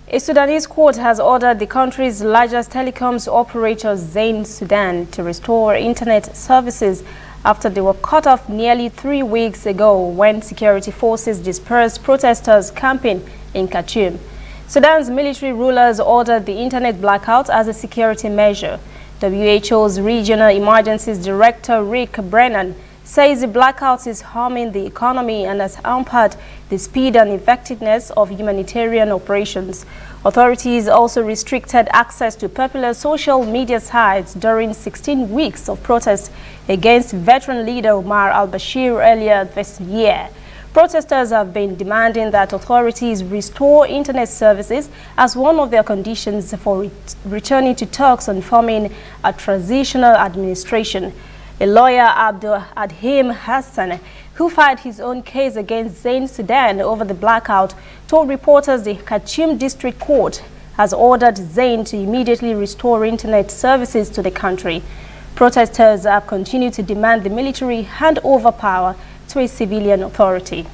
A Sudanese court has ordered the country's largest telecoms operator, Zain Sudan, to restore internet services after they were cut off nearly 3 weeks ago when security forces dispersed protesters camping in Khartoum. Sudan's military rulers ordered the internet blackout as a security measure. WHO's Regional Emergencies Director Rick Brennan says the blackout is harming the economy and has hampered the speed and effectiveness of humanitarian operations. Authorities also restricted access to popular social media sites during 16 weeks of protests against veteran leader Omar al-Bashir earlier this year. Protesters have been demanding that authorities restore internet services as one of their conditions for returning to talks on forming a transitional administration. A lawyer, Abdul Adhim Hassan, who filed his own case against Zain Sudan over the blackout, told reporters the Khartoum District Court has ordered Zain to immediately restore internet services to the country. Protesters have continued to demand the military hand over power to a civilian authority.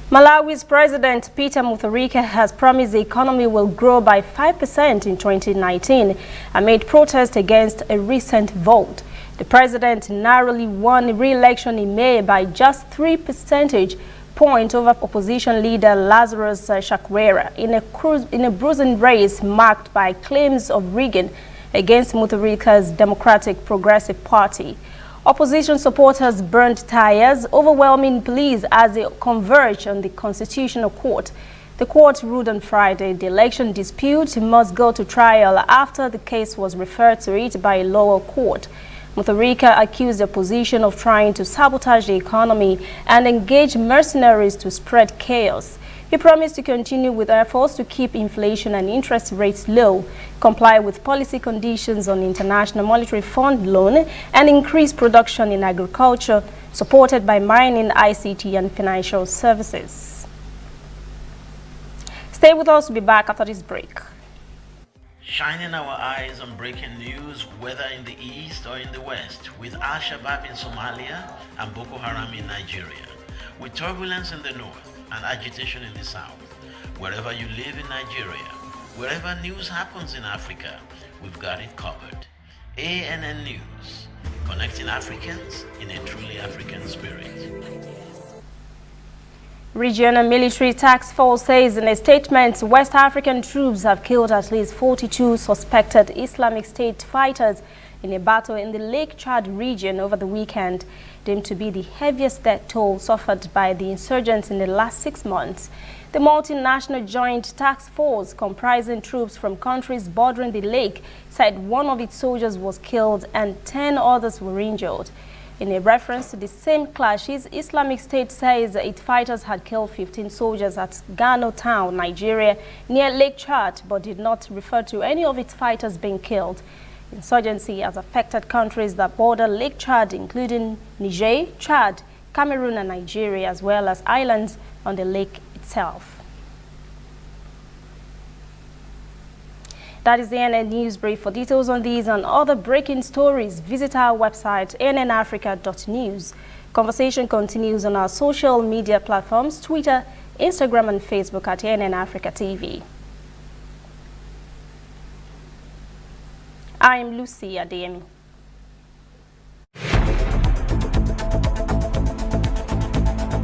Malawi's President Peter Mutharika has promised the economy will grow by 5% in 2019 amid protests against a recent vote. The president narrowly won re-election in May by just 3 percentage points over opposition leader Lazarus Chakwera in a bruising race marked by claims of rigging against Mutharika's Democratic Progressive Party. Opposition supporters burned tires, overwhelming police as they converged on the Constitutional Court. The court ruled on Friday the election dispute must go to trial after the case was referred to it by a lower court. Mutharika accused the opposition of trying to sabotage the economy and engage mercenaries to spread chaos. He promised to continue with efforts to keep inflation and interest rates low, comply with policy conditions on International Monetary Fund loan, and increase production in agriculture, supported by mining, ICT, and financial services. Stay with us. We'll be back after this break. Shining our eyes on breaking news, whether in the east or in the west, with Al-Shabaab in Somalia and Boko Haram in Nigeria, with turbulence in the north and agitation in the south. Wherever you live in Nigeria, wherever news happens in Africa, we've got it covered. ANN News, connecting Africans in a truly African spirit. Regional Military Task Force says in a statement West African troops have killed at least 42 suspected Islamic State fighters in a battle in the Lake Chad region over the weekend, deemed to be the heaviest death toll suffered by the insurgents in the last 6 months. The multinational joint task force, comprising troops from countries bordering the lake, said one of its soldiers was killed and 10 others were injured. In a reference to the same clashes, Islamic State says its fighters had killed 15 soldiers at Gano Town, Nigeria, near Lake Chad, but did not refer to any of its fighters being killed. Insurgency has affected countries that border Lake Chad, including Niger, Chad, Cameroon, and Nigeria, as well as islands on the lake itself. That is the ANN News Brief. For details on these and other breaking stories, visit our website, annafrica.news. Conversation continues on our social media platforms, Twitter, Instagram, and Facebook at ANN Africa TV. I'm Lucy Adeyemi.